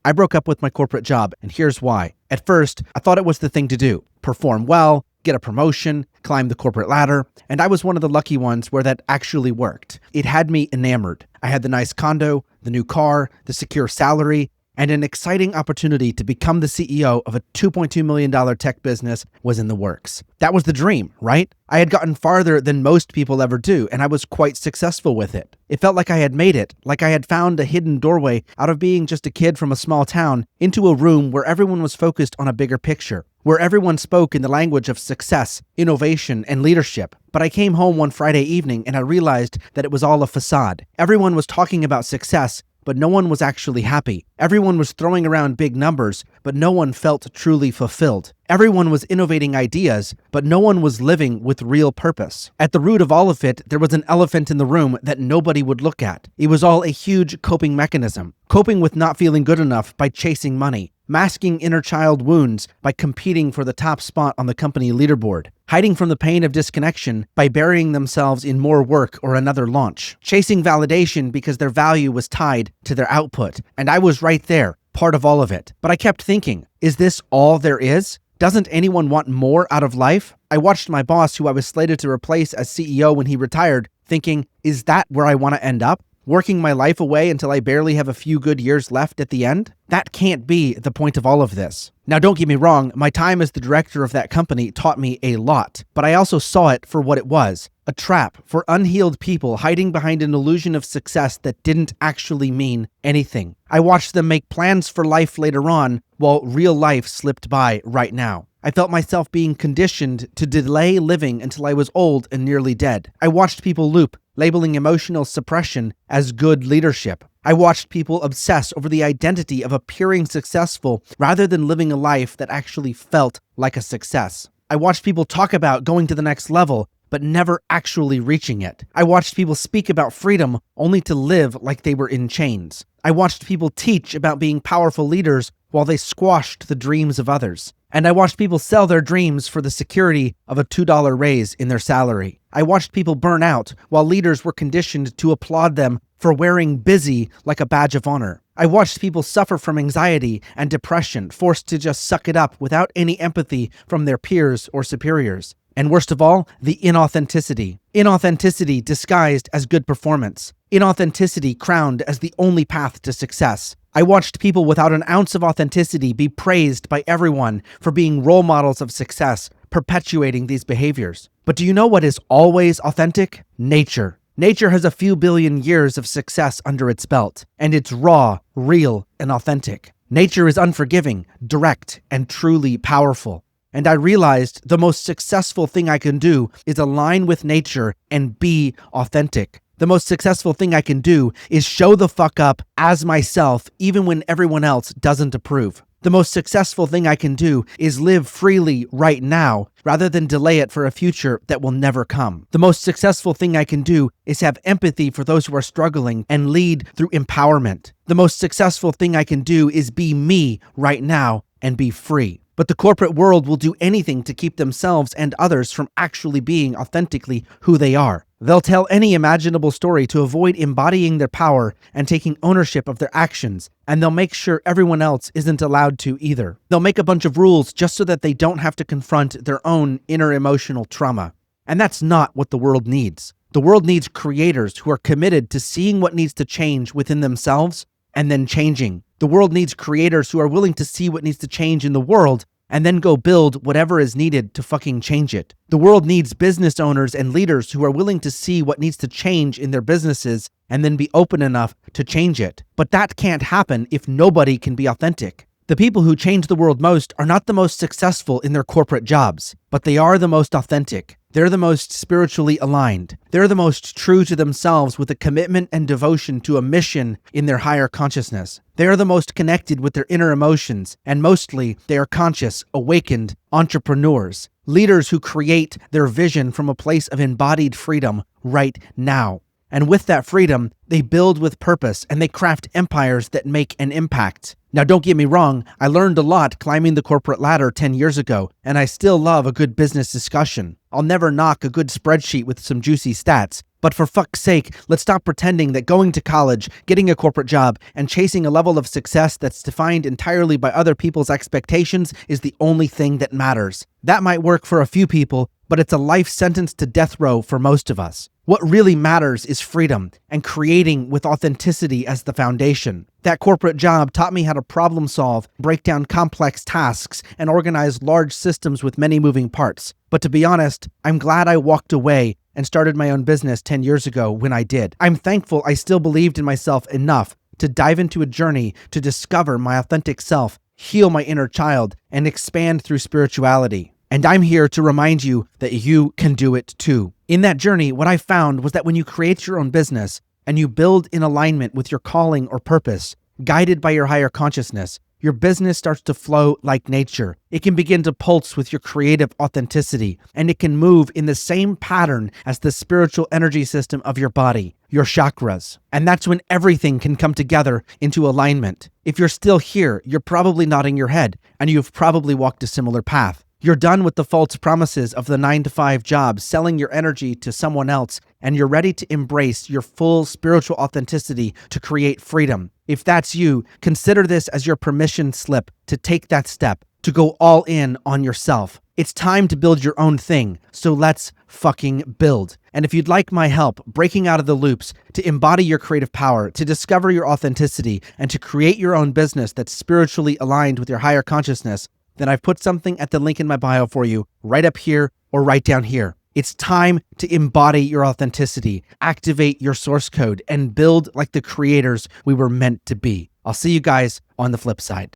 I broke up with my corporate job, and here's why. At first, I thought it was the thing to do. Perform well, get a promotion, climb the corporate ladder, and I was one of the lucky ones where that actually worked. It had me enamored. I had the nice condo, the new car, the secure salary, and an exciting opportunity to become the CEO of a $2.2 million tech business was in the works. That was the dream, right? I had gotten farther than most people ever do, and I was quite successful with it. It felt like I had made it, like I had found a hidden doorway out of being just a kid from a small town into a room where everyone was focused on a bigger picture, where everyone spoke in the language of success, innovation, and leadership. But I came home one Friday evening and I realized that it was all a facade. Everyone was talking about success, but no one was actually happy. Everyone was throwing around big numbers, but no one felt truly fulfilled. Everyone was innovating ideas, but no one was living with real purpose. At the root of all of it, there was an elephant in the room that nobody would look at. It was all a huge coping mechanism, coping with not feeling good enough by chasing money, masking inner child wounds by competing for the top spot on the company leaderboard, hiding from the pain of disconnection by burying themselves in more work or another launch, chasing validation because their value was tied to their output. And I was right there, part of all of it. But I kept thinking, is this all there is? Doesn't anyone want more out of life? I watched my boss, who I was slated to replace as CEO when he retired, thinking, is that where I want to end up? Working my life away until I barely have a few good years left at the end? That can't be the point of all of this. Now, don't get me wrong, my time as the director of that company taught me a lot, but I also saw it for what it was, a trap for unhealed people hiding behind an illusion of success that didn't actually mean anything. I watched them make plans for life later on while real life slipped by right now. I felt myself being conditioned to delay living until I was old and nearly dead. I watched people loop, labeling emotional suppression as good leadership. I watched people obsess over the identity of appearing successful rather than living a life that actually felt like a success. I watched people talk about going to the next level, but never actually reaching it. I watched people speak about freedom only to live like they were in chains. I watched people teach about being powerful leaders while they squashed the dreams of others. And I watched people sell their dreams for the security of a $2 raise in their salary. I watched people burn out while leaders were conditioned to applaud them for wearing busy like a badge of honor. I watched people suffer from anxiety and depression, forced to just suck it up without any empathy from their peers or superiors. And worst of all, the inauthenticity. Inauthenticity disguised as good performance. Inauthenticity crowned as the only path to success. I watched people without an ounce of authenticity be praised by everyone for being role models of success, perpetuating these behaviors. But do you know what is always authentic? Nature. Nature has a few billion years of success under its belt, and it's raw, real, and authentic. Nature is unforgiving, direct, and truly powerful. And I realized the most successful thing I can do is align with nature and be authentic. The most successful thing I can do is show the fuck up as myself even when everyone else doesn't approve. The most successful thing I can do is live freely right now rather than delay it for a future that will never come. The most successful thing I can do is have empathy for those who are struggling and lead through empowerment. The most successful thing I can do is be me right now and be free. But the corporate world will do anything to keep themselves and others from actually being authentically who they are. They'll tell any imaginable story to avoid embodying their power and taking ownership of their actions, and they'll make sure everyone else isn't allowed to either. They'll make a bunch of rules just so that they don't have to confront their own inner emotional trauma. And that's not what the world needs. The world needs creators who are committed to seeing what needs to change within themselves and then changing. The world needs creators who are willing to see what needs to change in the world and then go build whatever is needed to fucking change it. The world needs business owners and leaders who are willing to see what needs to change in their businesses and then be open enough to change it. But that can't happen if nobody can be authentic. The people who change the world most are not the most successful in their corporate jobs, but they are the most authentic. They're the most spiritually aligned. They're the most true to themselves with a commitment and devotion to a mission in their higher consciousness. They are the most connected with their inner emotions, and mostly they are conscious, awakened entrepreneurs, leaders who create their vision from a place of embodied freedom right now. And with that freedom, they build with purpose and they craft empires that make an impact. Now, don't get me wrong, I learned a lot climbing the corporate ladder 10 years ago, and I still love a good business discussion. I'll never knock a good spreadsheet with some juicy stats, But for fuck's sake, let's stop pretending that going to college, getting a corporate job, and chasing a level of success that's defined entirely by other people's expectations is the only thing that matters. That might work for a few people, but it's a life sentence to death row for most of us. What really matters is freedom and creating with authenticity as the foundation. That corporate job taught me how to problem solve, break down complex tasks, and organize large systems with many moving parts. But to be honest, I'm glad I walked away and started my own business 10 years ago when I did. I'm thankful I still believed in myself enough to dive into a journey to discover my authentic self, heal my inner child, and expand through spirituality. And I'm here to remind you that you can do it too. In that journey, what I found was that when you create your own business and you build in alignment with your calling or purpose, guided by your higher consciousness, your business starts to flow like nature. It can begin to pulse with your creative authenticity, and it can move in the same pattern as the spiritual energy system of your body, your chakras. And that's when everything can come together into alignment. If you're still here, you're probably nodding your head, and you've probably walked a similar path. You're done with the false promises of the 9-to-5 job, selling your energy to someone else, and you're ready to embrace your full spiritual authenticity to create freedom. If that's you, consider this as your permission slip to take that step, to go all in on yourself. It's time to build your own thing, so let's fucking build. And if you'd like my help breaking out of the loops, to embody your creative power, to discover your authenticity, and to create your own business that's spiritually aligned with your higher consciousness, then I've put something at the link in my bio for you, right up here or right down here. It's time to embody your authenticity, activate your source code, and build like the creators we were meant to be. I'll see you guys on the flip side.